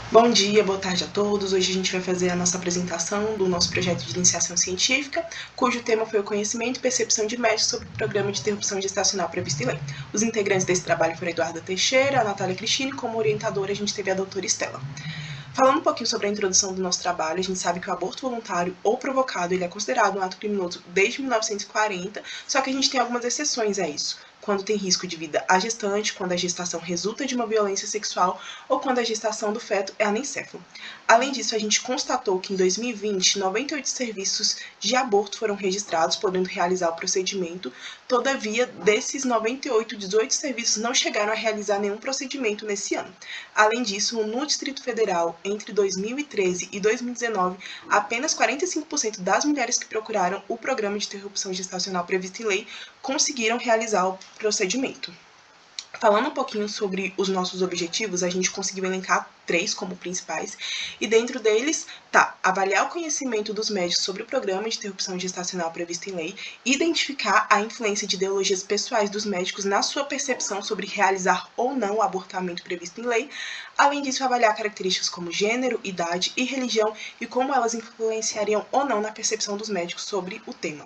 Bom dia, boa tarde a todos. Hoje a gente vai fazer a nossa apresentação do nosso projeto de iniciação científica, cujo tema foi o conhecimento e percepção de médicos sobre o programa de interrupção gestacional previsto em lei. Os integrantes desse trabalho foram a Eduarda Teixeira, a Natália Cristine, e como orientadora a gente teve a doutora Estela. Falando um pouquinho sobre a introdução do nosso trabalho, a gente sabe que o aborto voluntário ou provocado ele é considerado um ato criminoso desde 1940, só que a gente tem algumas exceções a isso. Quando tem risco de vida à gestante, quando a gestação resulta de uma violência sexual ou quando a gestação do feto é anencefalo. Além disso, a gente constatou que em 2020, 98 serviços de aborto foram registrados, podendo realizar o procedimento. Todavia, desses 98, 18 serviços não chegaram a realizar nenhum procedimento nesse ano. Além disso, no Distrito Federal, entre 2013 e 2019, apenas 45% das mulheres que procuraram o programa de interrupção gestacional previsto em lei conseguiram realizar o procedimento. Falando um pouquinho sobre os nossos objetivos, a gente conseguiu elencar 3 como principais, e dentro deles tá avaliar o conhecimento dos médicos sobre o programa de interrupção gestacional previsto em lei, identificar a influência de ideologias pessoais dos médicos na sua percepção sobre realizar ou não o abortamento previsto em lei, além disso avaliar características como gênero, idade e religião e como elas influenciariam ou não na percepção dos médicos sobre o tema.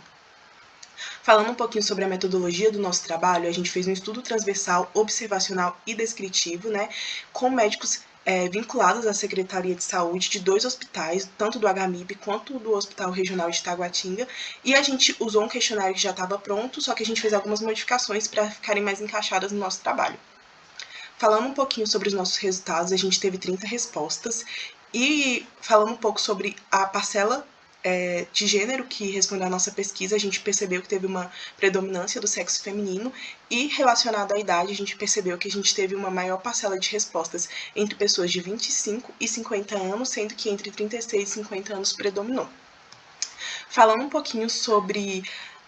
Falando um pouquinho sobre a metodologia do nosso trabalho, a gente fez um estudo transversal, observacional e descritivo, né, com médicos vinculados à Secretaria de Saúde de 2 hospitais, tanto do HMIB quanto do Hospital Regional de Taguatinga, e a gente usou um questionário que já estava pronto, só que a gente fez algumas modificações para ficarem mais encaixadas no nosso trabalho. Falando um pouquinho sobre os nossos resultados, a gente teve 30 respostas, e falando um pouco sobre a parcela de gênero que respondeu à nossa pesquisa, a gente percebeu que teve uma predominância do sexo feminino, e relacionado à idade, a gente percebeu que a gente teve uma maior parcela de respostas entre pessoas de 25 e 50 anos, sendo que entre 36 e 50 anos predominou. Falando um pouquinho sobre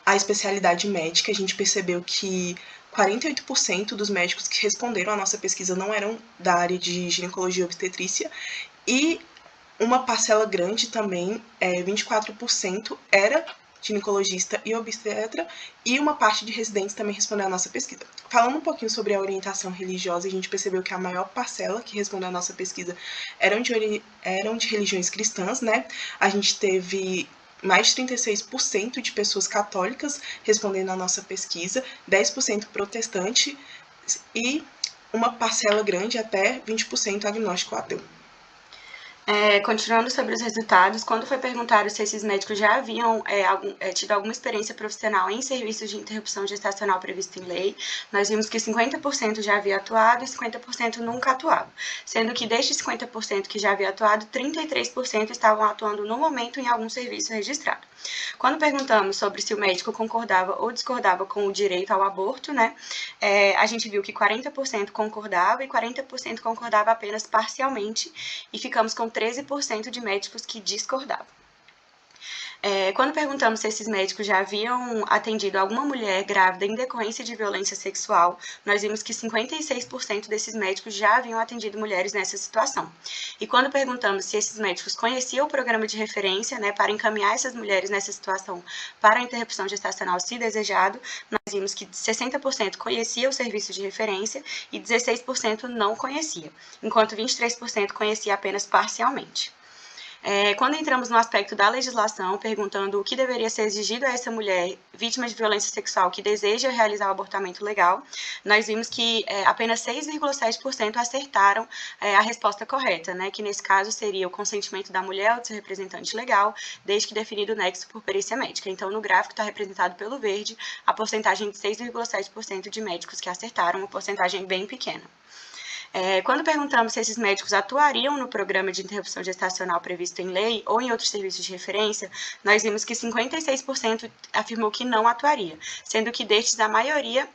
a especialidade médica, a gente percebeu que 48% dos médicos que responderam à nossa pesquisa não eram da área de ginecologia e obstetrícia, e uma parcela grande também, 24%, era ginecologista e obstetra, e uma parte de residentes também respondeu à nossa pesquisa. Falando um pouquinho sobre a orientação religiosa, a gente percebeu que a maior parcela que respondeu à nossa pesquisa eram de religiões cristãs, né? A gente teve mais de 36% de pessoas católicas respondendo à nossa pesquisa, 10% protestante e uma parcela grande, até 20%, agnóstico ateu. Continuando sobre os resultados, quando foi perguntado se esses médicos já haviam tido alguma experiência profissional em serviços de interrupção gestacional previsto em lei, nós vimos que 50% já havia atuado e 50% nunca atuava, sendo que destes 50% que já havia atuado, 33% estavam atuando no momento em algum serviço registrado. Quando perguntamos sobre se o médico concordava ou discordava com o direito ao aborto, né, a gente viu que 40% concordava e 40% concordava apenas parcialmente, e ficamos com 13% de médicos que discordavam. Quando perguntamos se esses médicos já haviam atendido alguma mulher grávida em decorrência de violência sexual, nós vimos que 56% desses médicos já haviam atendido mulheres nessa situação. E quando perguntamos se esses médicos conheciam o programa de referência, né, para encaminhar essas mulheres nessa situação para a interrupção gestacional, se desejado, nós vimos que 60% conhecia o serviço de referência e 16% não conhecia, enquanto 23% conhecia apenas parcialmente. Quando entramos no aspecto da legislação, perguntando o que deveria ser exigido a essa mulher vítima de violência sexual que deseja realizar o abortamento legal, nós vimos que apenas 6,7% acertaram a resposta correta, né, que nesse caso seria o consentimento da mulher ou do seu representante legal, desde que definido o nexo por perícia médica. Então, no gráfico está representado pelo verde a porcentagem de 6,7% de médicos que acertaram, uma porcentagem bem pequena. Quando perguntamos se esses médicos atuariam no programa de interrupção gestacional previsto em lei ou em outros serviços de referência, nós vimos que 56% afirmou que não atuaria, sendo que destes a maioria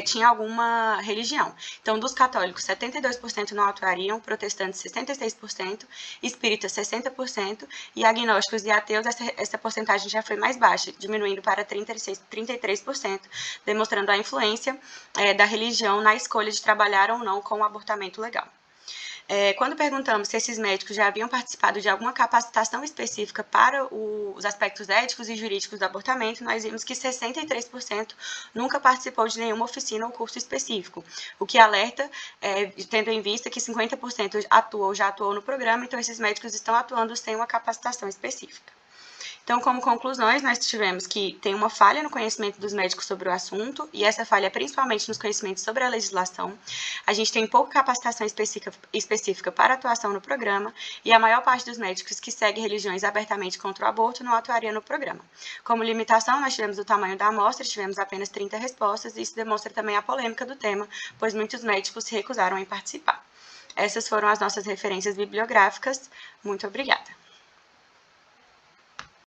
tinha alguma religião. Então, dos católicos, 72% não atuariam, protestantes 66%, espíritas 60%, e agnósticos e ateus essa porcentagem já foi mais baixa, diminuindo para 33%, demonstrando a influência da religião na escolha de trabalhar ou não com o abortamento legal. Quando perguntamos se esses médicos já haviam participado de alguma capacitação específica para os aspectos éticos e jurídicos do abortamento, nós vimos que 63% nunca participou de nenhuma oficina ou curso específico, o que alerta, tendo em vista que 50% já atuou no programa, então esses médicos estão atuando sem uma capacitação específica. Então, como conclusões, nós tivemos que tem uma falha no conhecimento dos médicos sobre o assunto, e essa falha é principalmente nos conhecimentos sobre a legislação. A gente tem pouca capacitação específica para atuação no programa, e a maior parte dos médicos que seguem religiões abertamente contra o aborto não atuaria no programa. Como limitação, nós tivemos o tamanho da amostra, tivemos apenas 30 respostas, e isso demonstra também a polêmica do tema, pois muitos médicos se recusaram em participar. Essas foram as nossas referências bibliográficas. Muito obrigada.